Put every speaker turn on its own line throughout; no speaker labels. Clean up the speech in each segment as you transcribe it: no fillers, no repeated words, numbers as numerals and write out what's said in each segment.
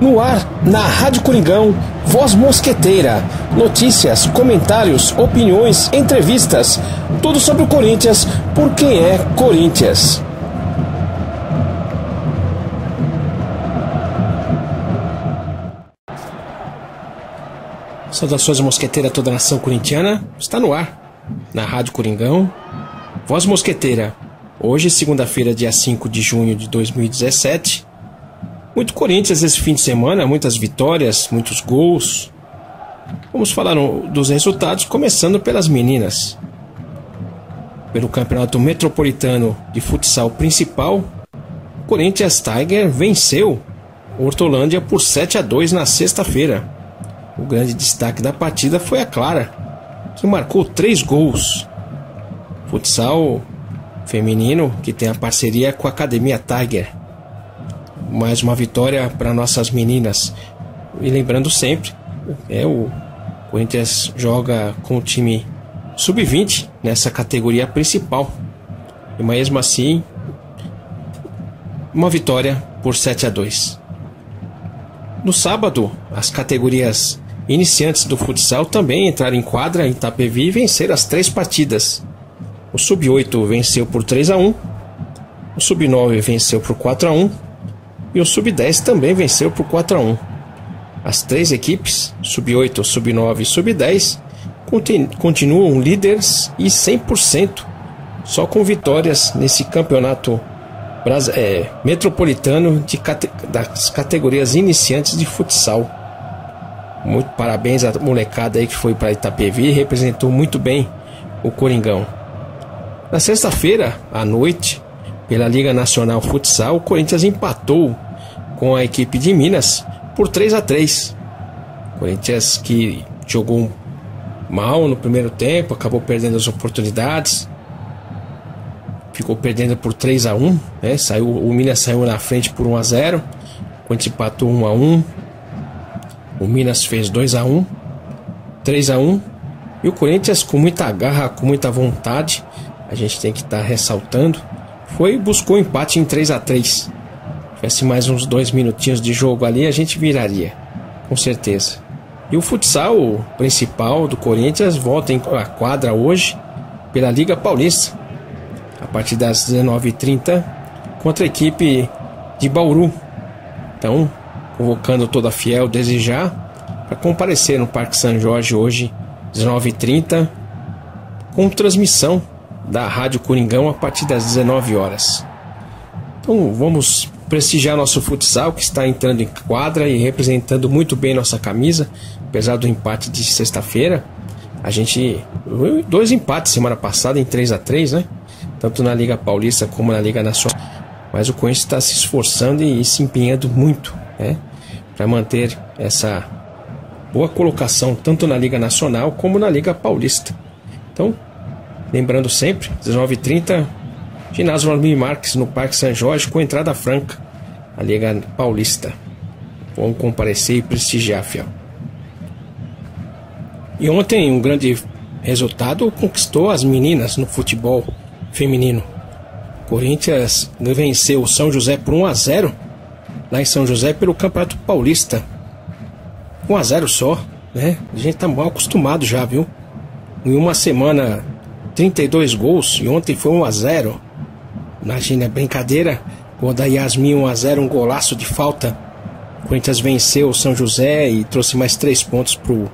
No ar, na Rádio Coringão, Voz Mosqueteira. Notícias, comentários, opiniões, entrevistas. Tudo sobre o Corinthians, por quem é Corinthians. Saudações mosqueteira a toda a nação corintiana. Está no ar, na Rádio Coringão, Voz Mosqueteira. Hoje, segunda-feira, dia 5 de junho de 2017. Muito Corinthians esse fim de semana, muitas vitórias, muitos gols. Vamos falar dos resultados, começando pelas meninas. Pelo Campeonato Metropolitano de Futsal Principal, Corinthians Tiger venceu Hortolândia por 7-2 na sexta-feira. O grande destaque da partida foi a Clara, que marcou 3 gols. Futsal feminino, que tem a parceria com a Academia Tiger. Mais uma vitória para nossas meninas. E lembrando sempre, o Corinthians joga com o time sub-20 nessa categoria principal. E mesmo assim, uma vitória por 7-2. No sábado, as categorias iniciantes do futsal também entraram em quadra em Itapevi e venceram as 3 partidas. O sub-8 venceu por 3-1, o sub-9 venceu por 4-1 e o sub-10 também venceu por 4-1. As 3 equipes, sub-8, sub-9 e sub-10, continuam líderes e 100%, só com vitórias nesse campeonato metropolitano das categorias iniciantes de futsal. Muito parabéns à molecada aí que foi para Itapevi e representou muito bem o Coringão. Na sexta-feira, à noite, pela Liga Nacional Futsal, o Corinthians empatou com a equipe de Minas por 3-3. Corinthians que jogou mal no primeiro tempo, acabou perdendo as oportunidades, ficou perdendo por 3-1, né? O Minas saiu na frente por 1-0, o Corinthians empatou 1-1, o Minas fez 2-1, 3-1, e o Corinthians, com muita garra, com muita vontade, a gente tem que estar ressaltando, buscou empate em 3-3. Tivesse mais uns 2 minutinhos de jogo ali, a gente viraria, com certeza. E o futsal principal do Corinthians volta à quadra hoje pela Liga Paulista, a partir das 19h30, contra a equipe de Bauru. Então, convocando toda a fiel desde já para comparecer no Parque São Jorge hoje, 19h30, com transmissão da Rádio Coringão a partir das 19 horas. Então vamos prestigiar nosso futsal, que está entrando em quadra e representando muito bem nossa camisa, apesar do empate de sexta-feira. A gente 2 empates semana passada em 3-3, né? Tanto na Liga Paulista como na Liga Nacional. Mas o Corinthians está se esforçando e se empenhando muito, né, para manter essa boa colocação tanto na Liga Nacional como na Liga Paulista. Então, lembrando sempre, 19h30, ginásio Vladimir Marques no Parque São Jorge, com entrada franca, a Liga Paulista. Vamos comparecer e prestigiar, fiel. E ontem um grande resultado conquistou as meninas no futebol feminino. Corinthians venceu o São José por 1-0 lá em São José pelo Campeonato Paulista. 1-0 só, né? A gente tá mal acostumado já, viu? Em uma semana, 32 gols, e ontem foi 1-0. Imagina, brincadeira. O da Yasmin 1-0, um golaço de falta. O Corinthians venceu o São José e trouxe mais 3 pontos pro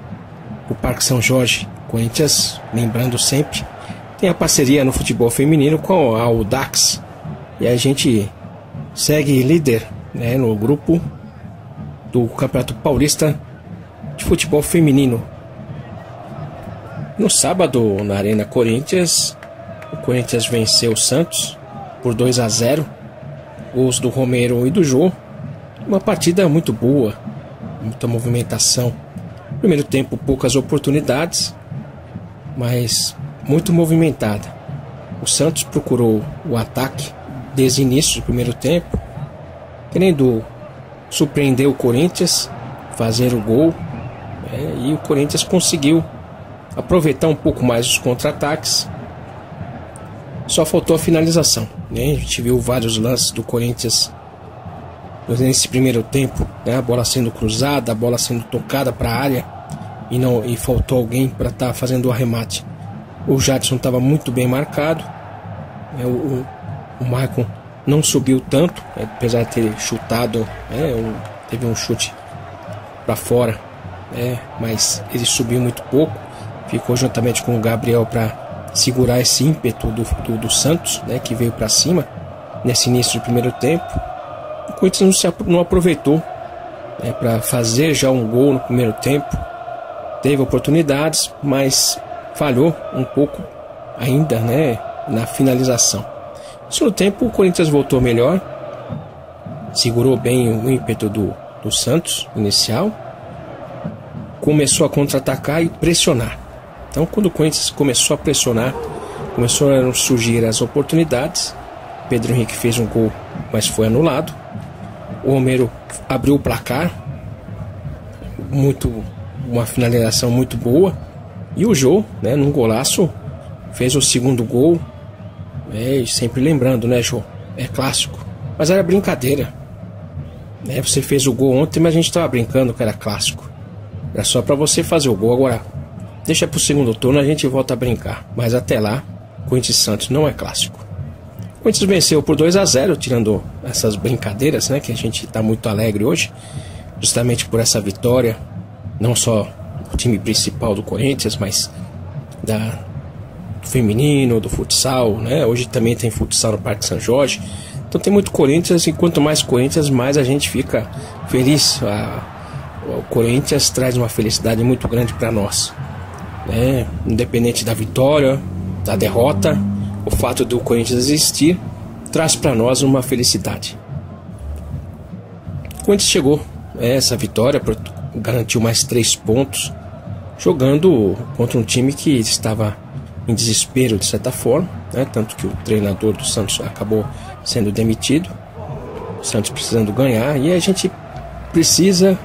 Parque São Jorge. Corinthians, lembrando sempre, tem a parceria no futebol feminino com a Audax. E a gente segue líder, né, no grupo do Campeonato Paulista de Futebol Feminino. No sábado, na Arena Corinthians, o Corinthians venceu o Santos por 2-0. Gols do Romero e do Jô. Uma partida muito boa, muita movimentação. Primeiro tempo, poucas oportunidades, mas muito movimentada. O Santos procurou o ataque desde o início do primeiro tempo, querendo surpreender o Corinthians, fazer o gol, e o Corinthians conseguiu aproveitar um pouco mais os contra-ataques. Só faltou a finalização, né? A gente viu vários lances do Corinthians nesse primeiro tempo, né? A bola sendo cruzada, a bola sendo tocada para a área e faltou alguém para estar fazendo o arremate. O Jadson estava muito bem marcado, né? O Maicon não subiu tanto, né? Apesar de ter chutado, né? Teve um chute para fora, né? Mas ele subiu muito pouco, ficou juntamente com o Gabriel para segurar esse ímpeto do Santos, né? Que veio para cima nesse início do primeiro tempo. O Corinthians não aproveitou, né? Para fazer já um gol no primeiro tempo. Teve oportunidades, mas falhou um pouco ainda, né? Na finalização. No segundo tempo o Corinthians voltou melhor, segurou bem o ímpeto do Santos inicial, começou a contra-atacar e pressionar. Então, quando o Corinthians começou a pressionar, começaram a surgir as oportunidades. Pedro Henrique fez um gol, mas foi anulado. O Romero abriu o placar, uma finalização muito boa. E o Jô, né, num golaço, fez o segundo gol. Sempre lembrando, né, Jô? É clássico. Mas era brincadeira. Você fez o gol ontem, mas a gente estava brincando que era clássico. Era só para você fazer o gol. Agora, deixa pro segundo turno, a gente volta a brincar. Mas até lá, Corinthians e Santos não é clássico. O Corinthians venceu por 2-0, tirando essas brincadeiras, né, que a gente está muito alegre hoje, justamente por essa vitória. Não só do time principal do Corinthians, mas do feminino, do futsal, né? Hoje também tem futsal no Parque São Jorge. Então tem muito Corinthians, e quanto mais Corinthians, mais a gente fica feliz. O Corinthians traz uma felicidade muito grande para nós, né? Independente da vitória, da derrota, o fato do Corinthians existir traz para nós uma felicidade. O Corinthians chegou a essa vitória, garantiu mais 3 pontos, jogando contra um time que estava em desespero de certa forma, né? Tanto que o treinador do Santos acabou sendo demitido, o Santos precisando ganhar, e a gente precisa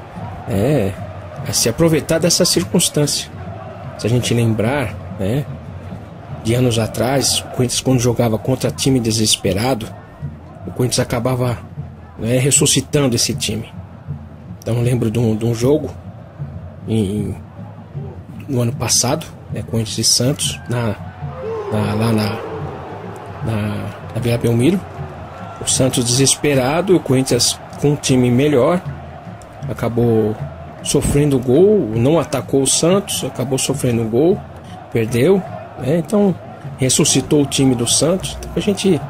se aproveitar dessa circunstância. Se a gente lembrar, né, de anos atrás, o Corinthians, quando jogava contra time desesperado, o Corinthians acabava, né, ressuscitando esse time. Então eu lembro de um jogo no ano passado, né, Corinthians e Santos, lá na Vila Belmiro. O Santos desesperado, o Corinthians com um time melhor acabou sofrendo gol, não atacou o Santos, acabou sofrendo gol, perdeu, né? Então ressuscitou o time do Santos. Então, a gente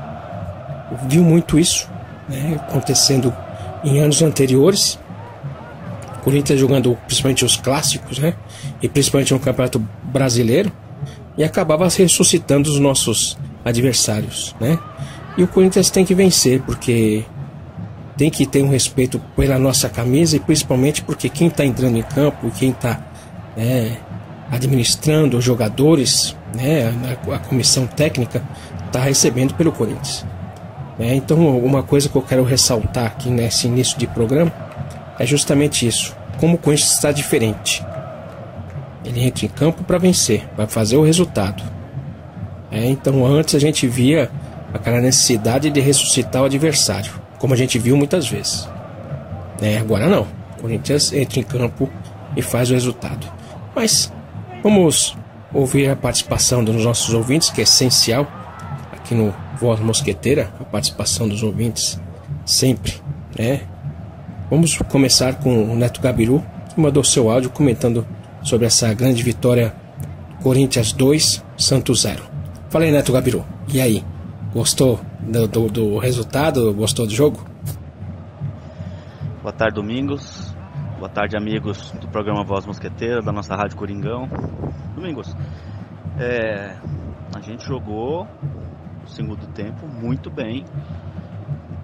viu muito isso, né, acontecendo em anos anteriores. O Corinthians jogando principalmente os clássicos, né, e principalmente no Campeonato Brasileiro, e acabava ressuscitando os nossos adversários, né? E o Corinthians tem que vencer, porque tem que ter um respeito pela nossa camisa, e principalmente porque quem está entrando em campo, quem está administrando os jogadores, né, a comissão técnica, está recebendo pelo Corinthians. Então, uma coisa que eu quero ressaltar aqui nesse início de programa é justamente isso: como o Corinthians está diferente. Ele entra em campo para vencer, para fazer o resultado. Então, antes a gente via aquela necessidade de ressuscitar o adversário, como a gente viu muitas vezes. Agora não. O Corinthians entra em campo e faz o resultado. Mas vamos ouvir a participação dos nossos ouvintes, que é essencial aqui no Voz Mosqueteira, a participação dos ouvintes sempre, né? Vamos começar com o Neto Gabiru, que mandou seu áudio comentando sobre essa grande vitória: Corinthians 2, Santos 0. Fala aí, Neto Gabiru. E aí? Gostou do resultado? Gostou do jogo?
Boa tarde, Domingos. Boa tarde, amigos do programa Voz Mosqueteira, da nossa Rádio Coringão. Domingos, a gente jogou o segundo tempo muito bem,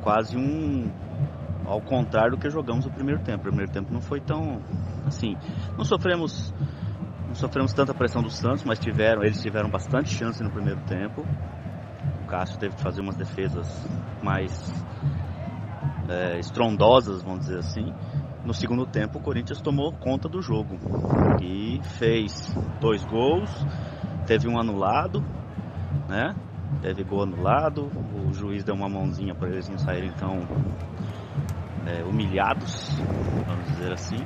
quase ao contrário do que jogamos no primeiro tempo. O primeiro tempo não foi tão assim, não sofremos tanta pressão do Santos, mas eles tiveram bastante chance no primeiro tempo. O Cássio teve que fazer umas defesas mais estrondosas, vamos dizer assim. No segundo tempo, o Corinthians tomou conta do jogo e fez 2 gols, teve um anulado, né? Teve gol anulado, o juiz deu uma mãozinha para eles não saírem humilhados, vamos dizer assim.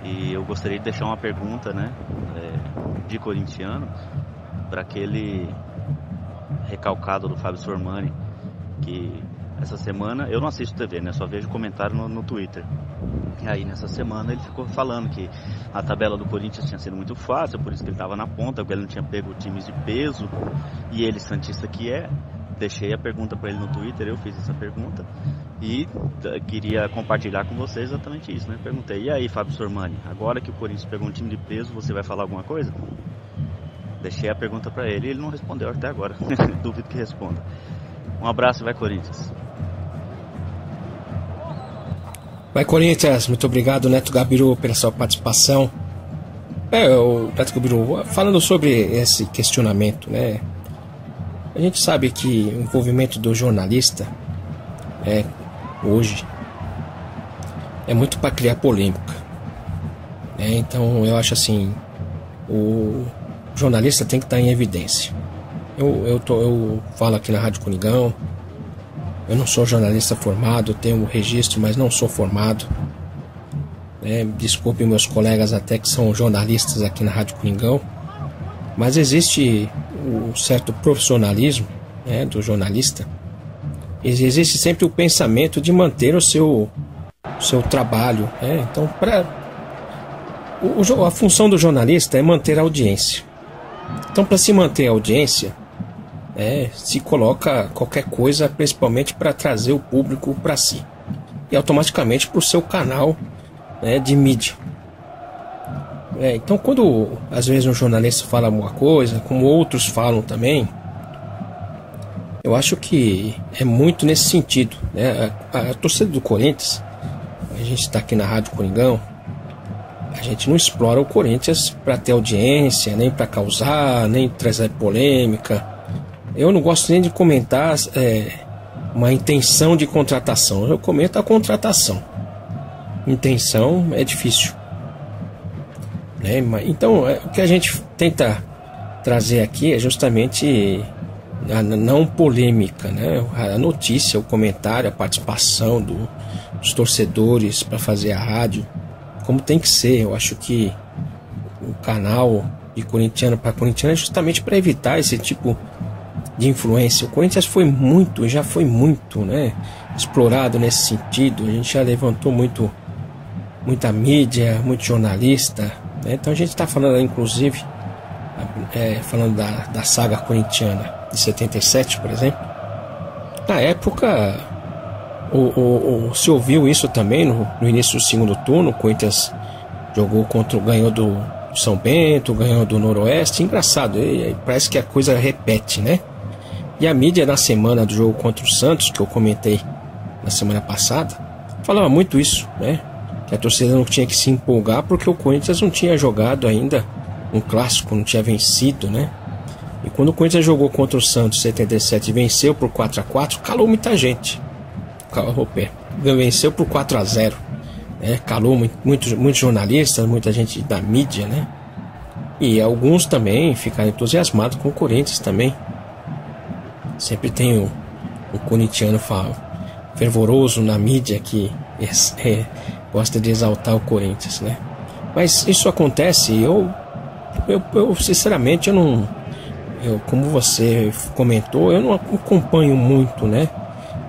E eu gostaria de deixar uma pergunta, né, de corintiano, para aquele recalcado do Fábio Sormani, que essa semana, eu não assisto TV, né, só vejo comentário no Twitter. E aí nessa semana ele ficou falando que a tabela do Corinthians tinha sido muito fácil, por isso que ele estava na ponta, porque ele não tinha pego times de peso, e ele, santista que é. Deixei a pergunta para ele no Twitter, eu fiz essa pergunta e queria compartilhar com vocês exatamente isso, né? Perguntei, e aí, Fábio Sormani, agora que o Corinthians pegou um time de peso, você vai falar alguma coisa? Deixei a pergunta para ele e ele não respondeu até agora. Duvido que responda. Um abraço e vai Corinthians.
Vai Corinthians, muito obrigado, Neto Gabiru, pela sua participação. O Neto Gabiru, falando sobre esse questionamento, né? A gente sabe que o envolvimento do jornalista hoje é muito para criar polêmica, né? Então eu acho assim, o jornalista tem que estar em evidência. Eu falo aqui na Rádio Coringão, eu não sou jornalista formado, tenho um registro, mas não sou formado, né? Desculpe meus colegas até que são jornalistas aqui na Rádio Coringão, mas existe um certo profissionalismo, né, do jornalista. Existe sempre o pensamento de manter o seu trabalho, né? Então, a função do jornalista é manter a audiência. Então, para se manter a audiência, se coloca qualquer coisa, principalmente para trazer o público para si e automaticamente para o seu canal, né, de mídia. Então, quando às vezes um jornalista fala alguma coisa, como outros falam também, eu acho que é muito nesse sentido, né? A torcida do Corinthians, a gente está aqui na Rádio Coringão, a gente não explora o Corinthians para ter audiência, nem para causar, nem trazer polêmica. Eu não gosto nem de comentar uma intenção de contratação, eu comento a contratação. Intenção é difícil. Então, o que a gente tenta trazer aqui é justamente a não polêmica, né? A notícia, o comentário, a participação dos torcedores para fazer a rádio, como tem que ser. Eu acho que o canal de corintiano para corintiano é justamente para evitar esse tipo de influência. O Corinthians já foi muito, né, explorado nesse sentido. A gente já levantou muita mídia, muito jornalista, né? Então a gente está falando, inclusive, falando da saga corintiana de 77, por exemplo. Na época, se ouviu isso também no início do segundo turno. O Corinthians ganhou do São Bento, ganhou do Noroeste. Engraçado, parece que a coisa repete, né? E a mídia, na semana do jogo contra o Santos, que eu comentei na semana passada, falava muito isso, né? Que a torcida não tinha que se empolgar porque o Corinthians não tinha jogado ainda um clássico, não tinha vencido, né? E quando o Corinthians jogou contra o Santos em 77 e venceu por 4-4, calou muita gente. Venceu por 4-0, né? Calou muitos jornalistas, muita gente da mídia, né? E alguns também ficaram entusiasmados com o Corinthians também. Sempre tem o corintiano fervoroso na mídia que gosta de exaltar o Corinthians, né? Mas isso acontece, eu sinceramente, como você comentou, eu não acompanho muito, né?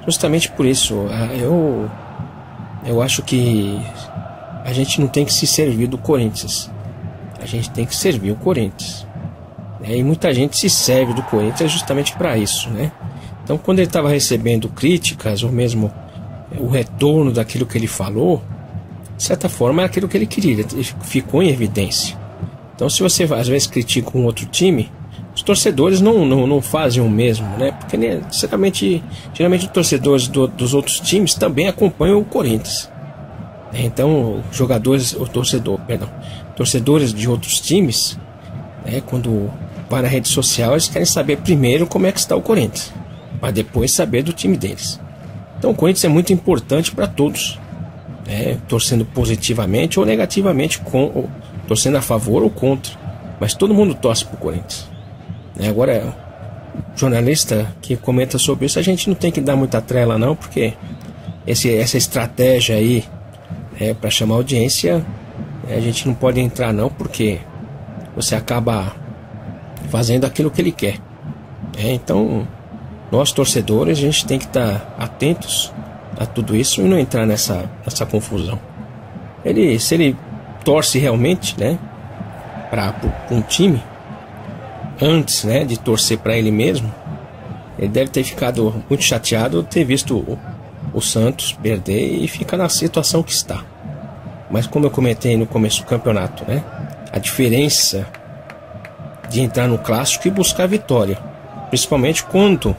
Justamente por isso, eu acho que a gente não tem que se servir do Corinthians, a gente tem que servir o Corinthians, né? E muita gente se serve do Corinthians justamente para isso, né? Então, quando ele estava recebendo críticas, ou mesmo o retorno daquilo que ele falou, de certa forma é aquilo que ele queria, ele ficou em evidência. Então, se você às vezes critica um outro time, os torcedores não fazem o mesmo, né? Porque geralmente os torcedores dos outros times também acompanham o Corinthians. Então, torcedores de outros times, né, quando vai na rede social, eles querem saber primeiro como é que está o Corinthians, para depois saber do time deles. Então, o Corinthians é muito importante para todos, né? Torcendo positivamente ou negativamente, torcendo a favor ou contra, mas todo mundo torce para o Corinthians. Agora, jornalista que comenta sobre isso, a gente não tem que dar muita trela não, porque essa estratégia aí para chamar audiência, a gente não pode entrar não, porque você acaba fazendo aquilo que ele quer. Então, nós torcedores, a gente tem que estar atentos a tudo isso e não entrar nessa confusão. Se ele torce realmente, né, para um time, antes, né, de torcer para ele mesmo, ele deve ter ficado muito chateado de ter visto o Santos perder e ficar na situação que está. Mas como eu comentei no começo do campeonato, né, a diferença de entrar no clássico e buscar a vitória, principalmente quando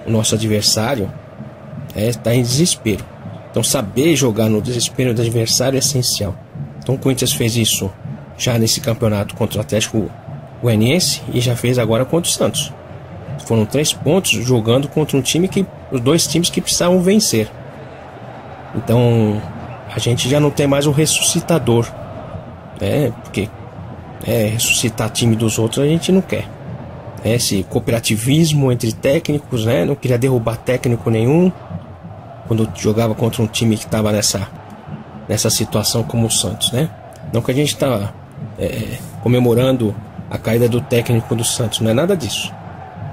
o nosso adversário está em desespero. Então saber jogar no desespero do adversário é essencial. Então o Corinthians fez isso já nesse campeonato contra o Atlético Goianiense e já fez agora contra o Santos. Foram 3 pontos jogando contra os dois times que precisavam vencer. Então a gente já não tem mais um ressuscitador, né? Porque ressuscitar time dos outros a gente não quer. Esse cooperativismo entre técnicos, né? Não queria derrubar técnico nenhum quando jogava contra um time que estava nessa situação como o Santos, né? Não que a gente está comemorando a caída do técnico do Santos, não é nada disso.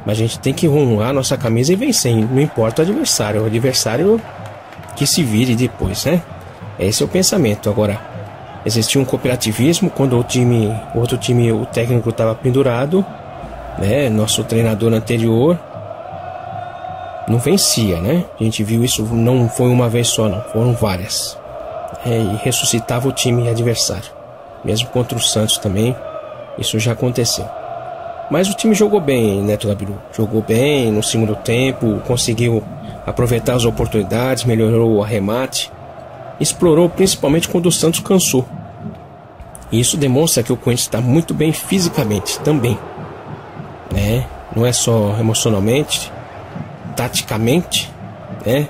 Mas a gente tem que honrar a nossa camisa e vencer, não importa o adversário que se vire depois, né? Esse é o pensamento. Agora, existia um cooperativismo quando o outro time, o técnico estava pendurado, né? Nosso treinador anterior não vencia, né? A gente viu isso, não foi uma vez só, não, foram várias. E ressuscitava o time adversário. Mesmo contra o Santos também, isso já aconteceu. Mas o time jogou bem, Neto Gabiru. Jogou bem no segundo tempo, conseguiu aproveitar as oportunidades, melhorou o arremate, explorou principalmente quando o Santos cansou. E isso demonstra que o Corinthians está muito bem fisicamente também, né? Não é só emocionalmente, taticamente, né?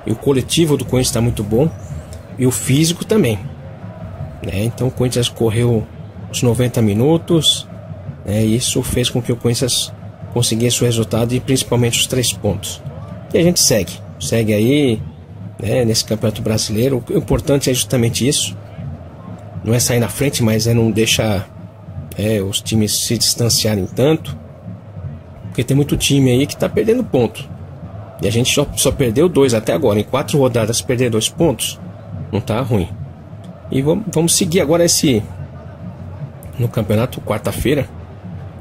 E o coletivo do Corinthians está muito bom, e o físico também, né? Então o Corinthians correu os 90 minutos, né? E isso fez com que o Corinthians conseguisse o resultado e principalmente os 3 pontos. E a gente segue aí, né, nesse Campeonato Brasileiro. O importante é justamente isso, não é sair na frente, mas não deixar os times se distanciarem tanto, porque tem muito time aí que está perdendo ponto, e a gente só perdeu 2 até agora. Em 4 rodadas perder 2 pontos não tá ruim. E vamos seguir agora no campeonato, quarta-feira.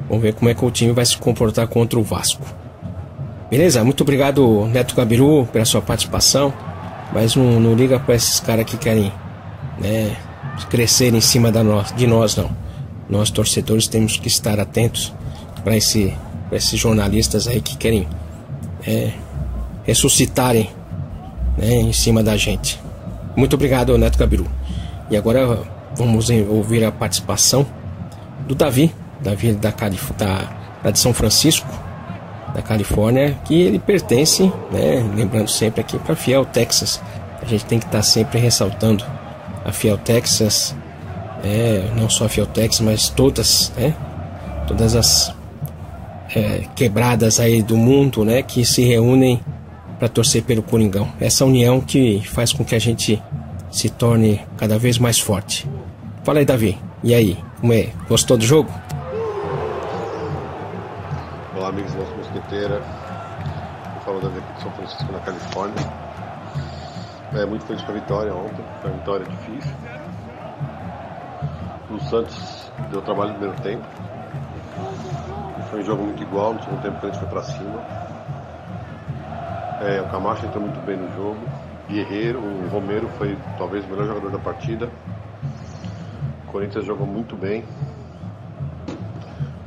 Vamos ver como é que o time vai se comportar contra o Vasco. Beleza? Muito obrigado, Neto Gabiru, pela sua participação. Mas não liga para esses caras que querem, né, crescer em cima de nós, não. Nós, torcedores, temos que estar atentos para esses jornalistas aí que querem ressuscitarem, né, em cima da gente. Muito obrigado, Neto Gabiru. E agora vamos ouvir a participação do Davi de São Francisco, da Califórnia, que ele pertence, né, lembrando sempre aqui, para a Fiel Texas. A gente tem que estar sempre ressaltando a Fiel Texas, não só a Fiel Texas, mas todas as quebradas aí do mundo, né, que se reúnem para torcer pelo Coringão. Essa união que faz com que a gente se torne cada vez mais forte. Fala aí, Davi. E aí, como é? Gostou do jogo?
Olá, amigos da nossa mosqueteira. Eu falo da equipe de São Francisco, na Califórnia. Muito feliz com a vitória ontem. Foi uma vitória difícil. O Santos deu trabalho no primeiro tempo. Foi um jogo muito igual. No segundo tempo, a gente foi pra cima. O Camacho entrou muito bem no jogo. Guerreiro, o Romero foi talvez o melhor jogador da partida. O Corinthians jogou muito bem.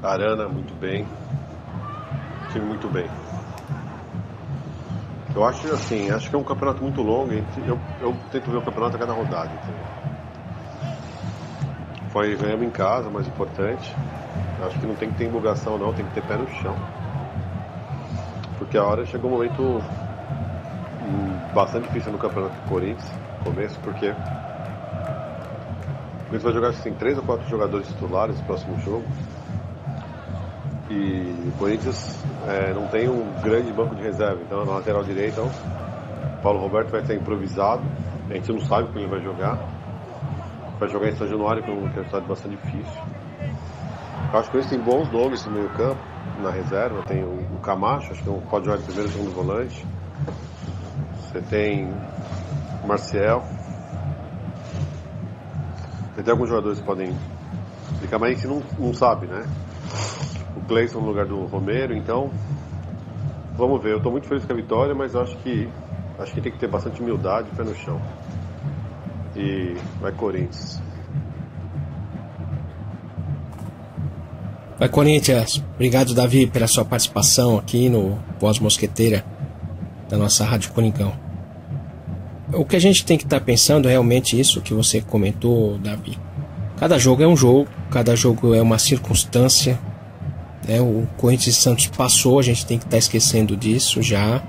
Arana muito bem. O time muito bem. Eu acho que é um campeonato muito longo. Eu tento ver o campeonato a cada rodada. Ganhamos em casa, mais importante. Acho que não tem que ter empolgação, não, tem que ter pé no chão. Porque a hora chegou um momento bastante difícil no campeonato do Corinthians, no começo, porque o Corinthians vai jogar 3 ou 4 jogadores titulares no próximo jogo. E o Corinthians não tem um grande banco de reserva. Então na lateral direita Paulo Roberto vai ser improvisado, a gente não sabe como ele vai jogar. Vai jogar em São Januário, que é uma cidade bastante difícil. Eu acho que eles têm bons nomes no meio campo, na reserva. Tem o Camacho, acho que pode jogar de primeiro e segundo volante. Você tem o Marcial. Você tem alguns jogadores que podem ficar, mas a gente não sabe, né? O Cleison no lugar do Romero, então vamos ver. Eu estou muito feliz com a vitória, mas eu acho que tem que ter bastante humildade e pé no chão. E vai Corinthians.
Vai Corinthians. Obrigado, Davi, pela sua participação aqui no Voz Mosqueteira da nossa Rádio Coringão. O que a gente tem que estar pensando é realmente isso que você comentou, Davi. Cada jogo é um jogo, cada jogo é uma circunstância, né? O Corinthians e Santos passou, a gente tem que estar esquecendo disso já.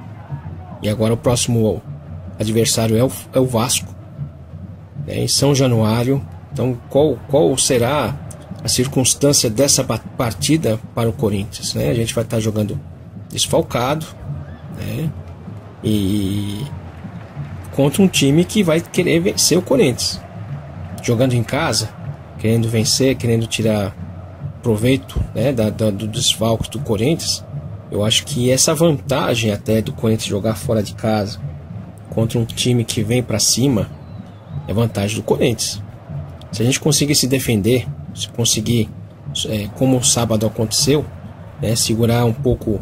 E agora o próximo adversário é o Vasco, né, em São Januário. Então qual será a circunstância dessa partida para o Corinthians, né? A gente vai estar jogando desfalcado, né? E contra um time que vai querer vencer o Corinthians, jogando em casa, querendo vencer, querendo tirar proveito, né, do desfalque do Corinthians. Eu acho que essa vantagem até do Corinthians jogar fora de casa contra um time que vem para cima é vantagem do Corinthians. Se a gente conseguir se defender, se conseguir, como o sábado aconteceu, né, segurar um pouco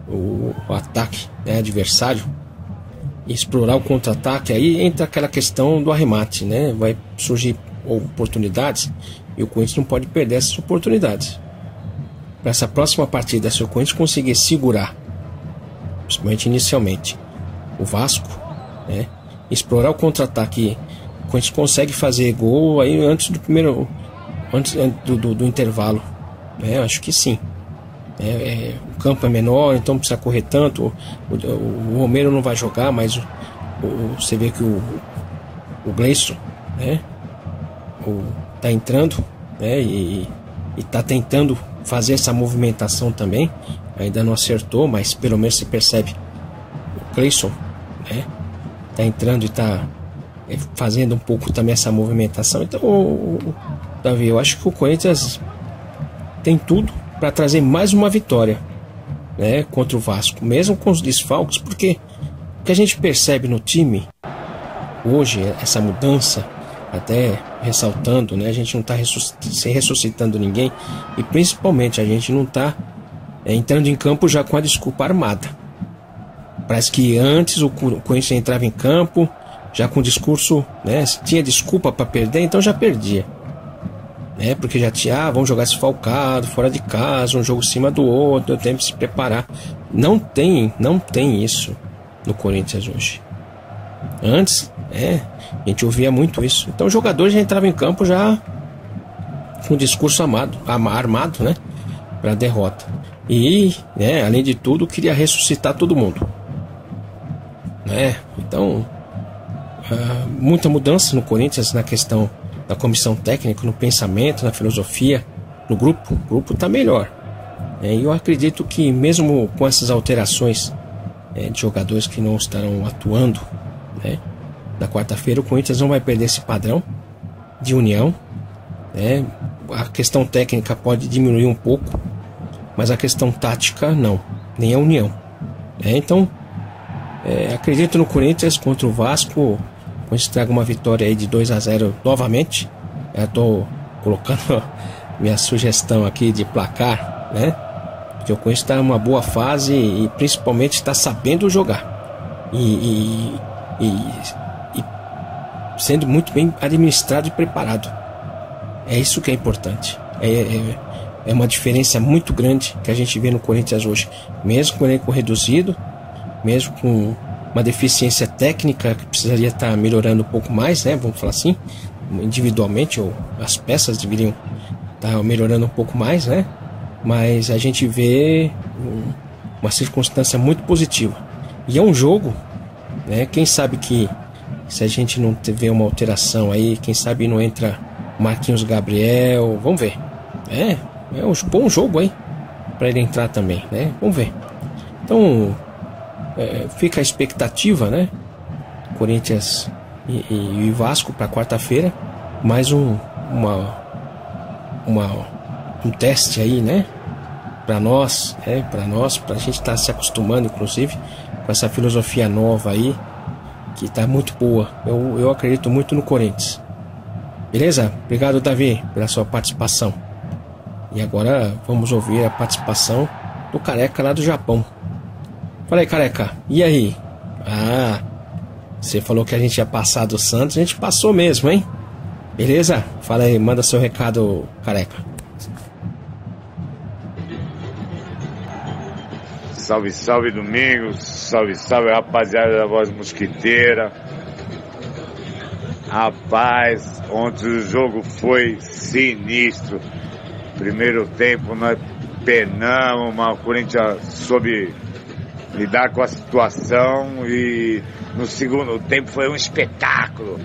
o ataque, né, adversário, e explorar o contra-ataque, aí entra aquela questão do arremate, né? Vai surgir oportunidades e o Corinthians não pode perder essas oportunidades. Para essa próxima partida, se o Corinthians conseguir segurar, principalmente inicialmente, o Vasco, né, explorar o contra-ataque, o Corinthians consegue fazer gol aí antes do intervalo, né? Acho que sim. O campo é menor, então não precisa correr tanto. O Romero não vai jogar, mas você vê que o Gleison, né, tá entrando, né, e tá tentando fazer essa movimentação também. Ainda não acertou, mas pelo menos se percebe o Gleison, né, tá entrando e tá fazendo um pouco também essa movimentação. Então, Davi, eu acho que o Corinthians tem tudo para trazer mais uma vitória, né, contra o Vasco, mesmo com os desfalques, porque o que a gente percebe no time hoje, essa mudança, até ressaltando, né, a gente não está ressuscitando ninguém, e principalmente a gente não está entrando em campo já com a desculpa armada. Parece que antes o Corinthians entrava em campo já com o discurso, né, se tinha desculpa para perder, então já perdia. Porque já tinha, vamos jogar desfalcado, fora de casa, um jogo em cima do outro, eu tenho que se preparar. Não tem isso no Corinthians hoje. Antes, a gente ouvia muito isso. Então os jogadores já entravam em campo já com o discurso armado, né, para a derrota. E, além de tudo, queria ressuscitar todo mundo, né? Então, muita mudança no Corinthians na questão da comissão técnica, no pensamento, na filosofia, no grupo. O grupo está melhor. E eu acredito que mesmo com essas alterações de jogadores que não estarão atuando, né, na quarta-feira, o Corinthians não vai perder esse padrão de união. A questão técnica pode diminuir um pouco, mas a questão tática não, nem a união. Então, acredito no Corinthians contra o Vasco. O Corinthians traga uma vitória aí de 2-0 novamente. Estou colocando minha sugestão aqui de placar, né? Porque o Corinthians está em uma boa fase e principalmente está sabendo jogar e sendo muito bem administrado e preparado. É isso que é importante. É uma diferença muito grande que a gente vê no Corinthians hoje, mesmo com o elenco reduzido, mesmo com uma deficiência técnica que precisaria estar melhorando um pouco mais, né? Vamos falar assim, individualmente, ou as peças deveriam estar melhorando um pouco mais, né? Mas a gente vê uma circunstância muito positiva. E é um jogo, né? Quem sabe que se a gente não tiver uma alteração aí, quem sabe não entra Marquinhos Gabriel, vamos ver. É um bom jogo aí para ele entrar também, né? Vamos ver. Então, fica a expectativa, né? Corinthians e Vasco para quarta-feira. Mais um teste aí, né? Para nós, pra gente estar se acostumando, inclusive, com essa filosofia nova aí, que tá muito boa. Eu acredito muito no Corinthians. Beleza? Obrigado, Davi, pela sua participação. E agora vamos ouvir a participação do Careca lá do Japão. Fala aí, Careca. E aí? Ah, você falou que a gente ia passar do Santos. A gente passou mesmo, hein? Beleza? Fala aí, manda seu recado, Careca.
Salve, salve, Domingos. Salve, salve, rapaziada da Voz Mosquiteira. Rapaz, ontem o jogo foi sinistro. Primeiro tempo nós penamos, mas o Corinthians soube lidar com a situação e no segundo tempo foi um espetáculo.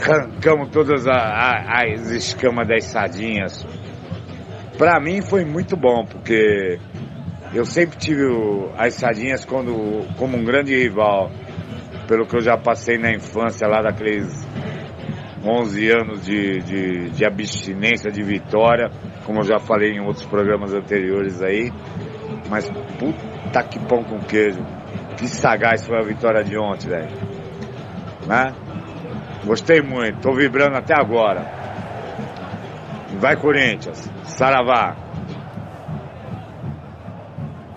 Arrancamos todas as escamas das sardinhas. Pra mim foi muito bom, porque eu sempre tive as sardinhas como um grande rival, pelo que eu já passei na infância lá daqueles 11 anos de abstinência de vitória, como eu já falei em outros programas anteriores aí. Mas puta que pão com queijo, que sagaz foi a vitória de ontem, velho, né? Gostei muito, tô vibrando até agora. Vai Corinthians, saravá.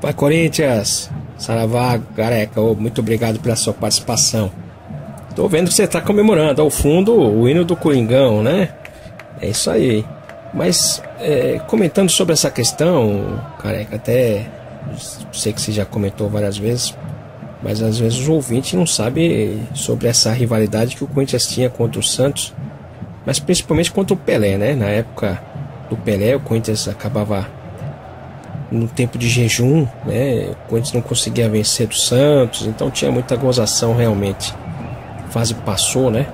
Vai Corinthians, saravá, Careca. Muito obrigado pela sua participação. Tô vendo que você tá comemorando ao fundo o hino do Coringão, né? É isso aí. Mas comentando sobre essa questão, Careca, até sei que você já comentou várias vezes, mas às vezes o ouvinte não sabe sobre essa rivalidade que o Corinthians tinha contra o Santos, mas principalmente contra o Pelé, né? Na época do Pelé, o Corinthians acabava no tempo de jejum, né? O Corinthians não conseguia vencer do Santos, então tinha muita gozação realmente. A fase passou, né?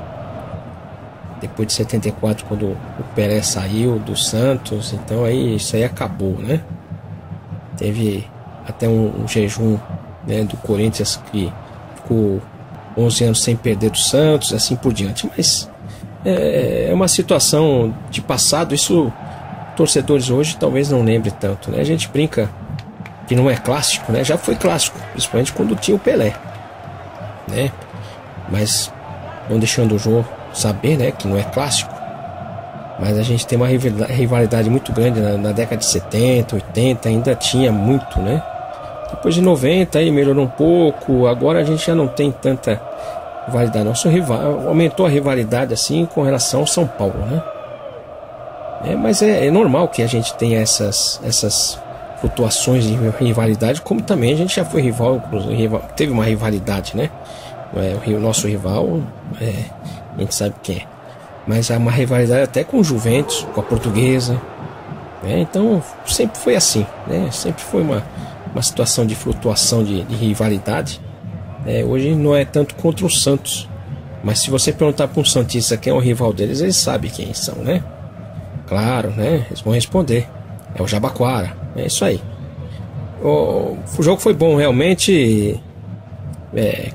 Depois de 74, quando o Pelé saiu do Santos, então aí isso aí acabou, né? Teve até um jejum, né, do Corinthians, que ficou 11 anos sem perder do Santos, assim por diante. Mas é uma situação de passado. Isso torcedores hoje talvez não lembrem tanto, né? A gente brinca que não é clássico, né? Já foi clássico, principalmente quando tinha o Pelé, né? Mas não deixando o jogo saber, né, que não é clássico. Mas a gente tem uma rivalidade muito grande na década de 70, 80, ainda tinha muito, né? Depois de 90 aí melhorou um pouco. Agora a gente já não tem tanta rivalidade. Nosso rival aumentou a rivalidade assim com relação ao São Paulo, né? Mas é normal que a gente tenha essas flutuações de rivalidade, como também a gente já foi rival, teve uma rivalidade, né? O nosso rival, a gente sabe quem é. Mas há uma rivalidade até com o Juventus, com a Portuguesa, né? Então sempre foi assim, né? Sempre foi uma situação de flutuação de rivalidade. Hoje não é tanto contra o Santos, mas se você perguntar para um santista quem é o rival deles, eles sabem quem são, né? Claro, né? Eles vão responder. É o Jabaquara, é isso aí. O jogo foi bom realmente.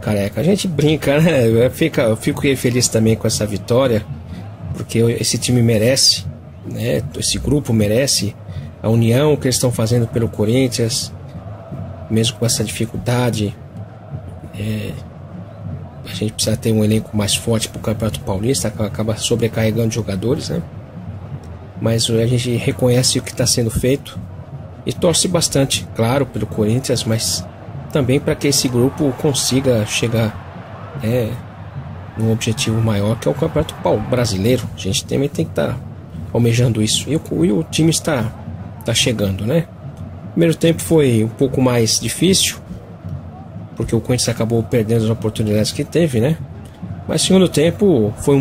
Careca, a gente brinca, né? Eu fico feliz também com essa vitória, porque esse time merece, né? Esse grupo merece a união que eles estão fazendo pelo Corinthians, mesmo com essa dificuldade. A gente precisa ter um elenco mais forte para o Campeonato Paulista, acaba sobrecarregando jogadores, né? Mas a gente reconhece o que está sendo feito e torce bastante, claro, pelo Corinthians, mas também para que esse grupo consiga chegar num objetivo maior, que é o Campeonato Brasileiro. A gente também tem que estar almejando isso. E o time está chegando, né? O primeiro tempo foi um pouco mais difícil, porque o Corinthians acabou perdendo as oportunidades que teve, né? Mas o segundo tempo foi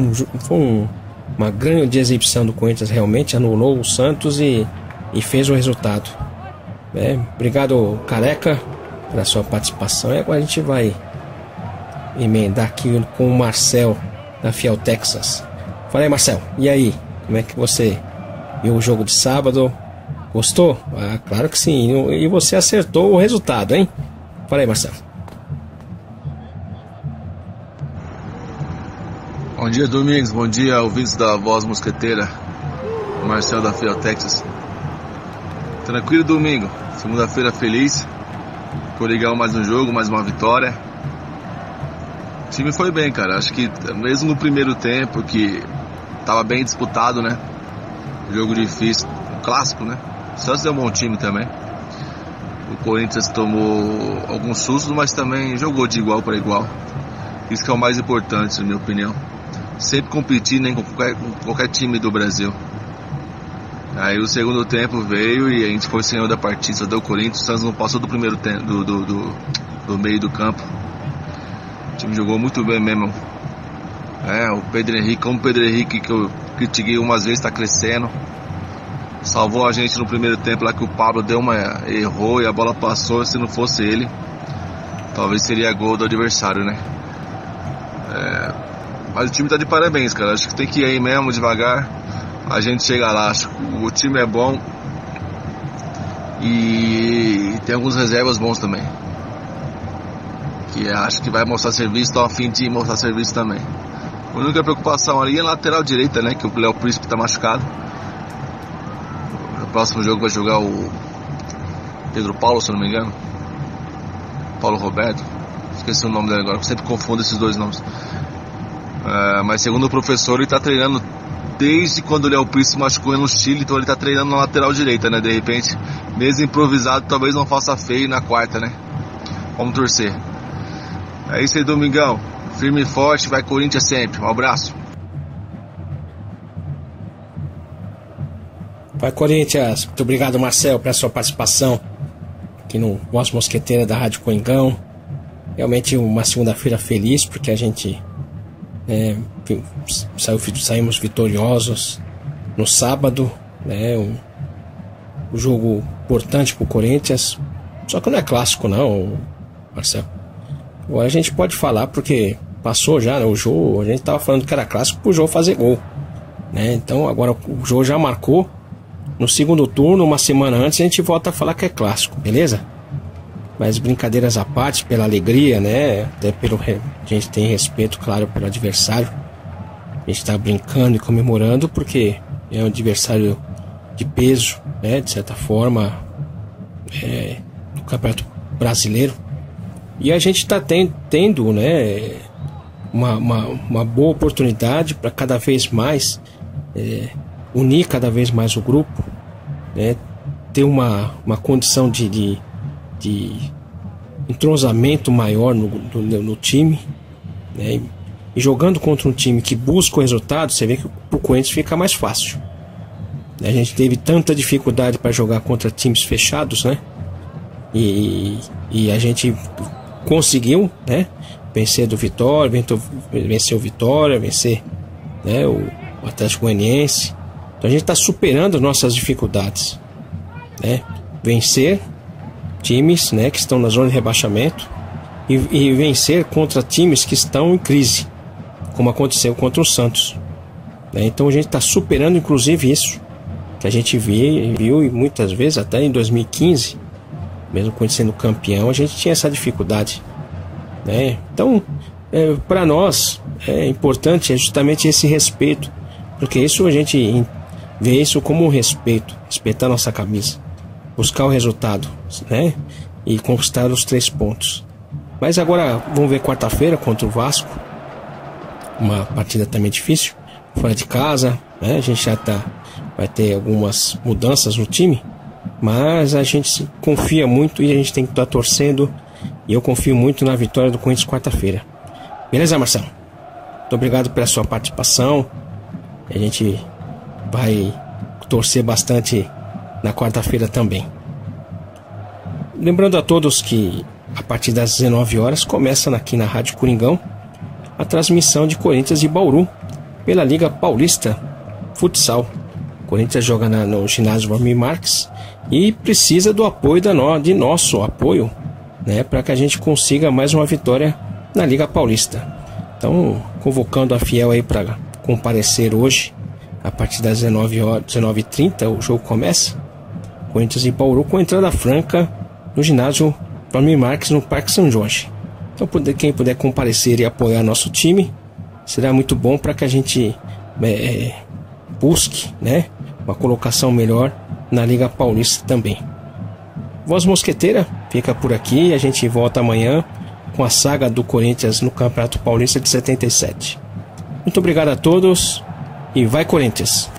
uma grande exibição do Corinthians, realmente anulou o Santos e fez o resultado. Obrigado, Careca, pela sua participação. E agora a gente vai emendar aqui com o Marcel da Fiel Texas. Fala aí, Marcel, e aí? Como é que você viu o jogo de sábado? Gostou? Ah, claro que sim. E você acertou o resultado, hein? Fala aí, Marcel.
Bom dia, Domingos. Bom dia, ouvintes da Voz Mosqueteira. Marcelo da Fiel Texas. Tranquilo, domingo. Segunda-feira feliz. Coringão mais um jogo, mais uma vitória. O time foi bem, cara. Acho que mesmo no primeiro tempo, que tava bem disputado, né? Jogo difícil, um clássico, né? O Santos é um bom time também. O Corinthians tomou alguns sustos, mas também jogou de igual para igual. Isso que é o mais importante, na minha opinião. Sempre competir, nem com qualquer time do Brasil. Aí o segundo tempo veio e a gente foi senhor da partida. Só deu o Corinthians, o Santos não passou do primeiro tempo, do meio do campo. O time jogou muito bem mesmo. O Pedro Henrique, como o Pedro Henrique, que eu critiquei umas vezes, está crescendo. Salvou a gente no primeiro tempo lá, que o Pablo errou e a bola passou. Se não fosse ele, talvez seria gol do adversário, né? Mas o time tá de parabéns, cara. Acho que tem que ir aí mesmo, devagar. A gente chega lá. Acho que o time é bom. E tem alguns reservas bons também. Que acho que vai mostrar serviço. Tô a fim de mostrar serviço também. A única preocupação ali é a lateral direita, né? Que o Léo Príncipe tá machucado. No próximo jogo vai jogar o Pedro Paulo, se eu não me engano. Paulo Roberto. Esqueci o nome dele agora. Eu sempre confundo esses dois nomes. Mas segundo o professor, ele tá treinando desde quando o Léo Príncipe machucou no Chile. Então ele tá treinando na lateral direita, né? De repente, mesmo improvisado, talvez não faça feio na quarta, né? Vamos torcer. É isso aí, Domingão. Firme e forte, vai Corinthians sempre. Um abraço.
Vai Corinthians. Muito obrigado, Marcel, pela sua participação aqui no Voz Mosqueteira da Rádio Coringão. Realmente uma segunda-feira feliz, porque a gente saímos vitoriosos no sábado, né? Um jogo importante para o Corinthians. Só que não é clássico não, Marcelo. Agora a gente pode falar, porque passou já, né, o jogo. A gente estava falando que era clássico para o jogo fazer gol, né? Então agora o jogo já marcou. No segundo turno, uma semana antes, a gente volta a falar que é clássico, beleza? Mas brincadeiras à parte, pela alegria, né? Até a gente tem respeito, claro, pelo adversário. A gente está brincando e comemorando porque é um adversário de peso, né? De certa forma, do Campeonato Brasileiro. E a gente está tendo, né? Uma boa oportunidade para cada vez mais unir cada vez mais o grupo, né? Ter uma condição de entrosamento maior no time, né? E jogando contra um time que busca o resultado, você vê que o Corinthians fica mais fácil. A gente teve tanta dificuldade para jogar contra times fechados, né? E a gente conseguiu, né? Vencer do Vitória, vencer o Vitória, vencer, né, o Atlético Goianiense. Então a gente está superando nossas dificuldades, né? Vencer times, né, que estão na zona de rebaixamento e vencer contra times que estão em crise, como aconteceu contra o Santos, né? Então a gente está superando inclusive isso que a gente viu e muitas vezes até em 2015, mesmo quando sendo campeão, a gente tinha essa dificuldade, né? Então para nós é importante justamente esse respeito, porque isso a gente vê isso como um respeito, respeitar nossa camisa, buscar o resultado, né? E conquistar os 3 pontos. Mas agora vamos ver quarta-feira contra o Vasco, uma partida também difícil, fora de casa, né? A gente já vai ter algumas mudanças no time, mas a gente confia muito e a gente tem que estar torcendo, e eu confio muito na vitória do Corinthians quarta-feira. Beleza, Marcelo? Muito obrigado pela sua participação. A gente vai torcer bastante na quarta-feira também. Lembrando a todos que a partir das 19 horas começa aqui na Rádio Coringão a transmissão de Corinthians e Bauru pela Liga Paulista Futsal. O Corinthians joga no ginásio Valmir Marques e precisa do apoio de nosso apoio, né, para que a gente consiga mais uma vitória na Liga Paulista. Então, convocando a Fiel aí para comparecer hoje, a partir das 19h30, o jogo começa. Corinthians e Bauru com entrada franca no ginásio Valmir Marques, no Parque São Jorge. Então, quem puder comparecer e apoiar nosso time, será muito bom para que a gente busque, né, uma colocação melhor na Liga Paulista também. Voz Mosqueteira fica por aqui, a gente volta amanhã com a saga do Corinthians no Campeonato Paulista de 77. Muito obrigado a todos e vai Corinthians!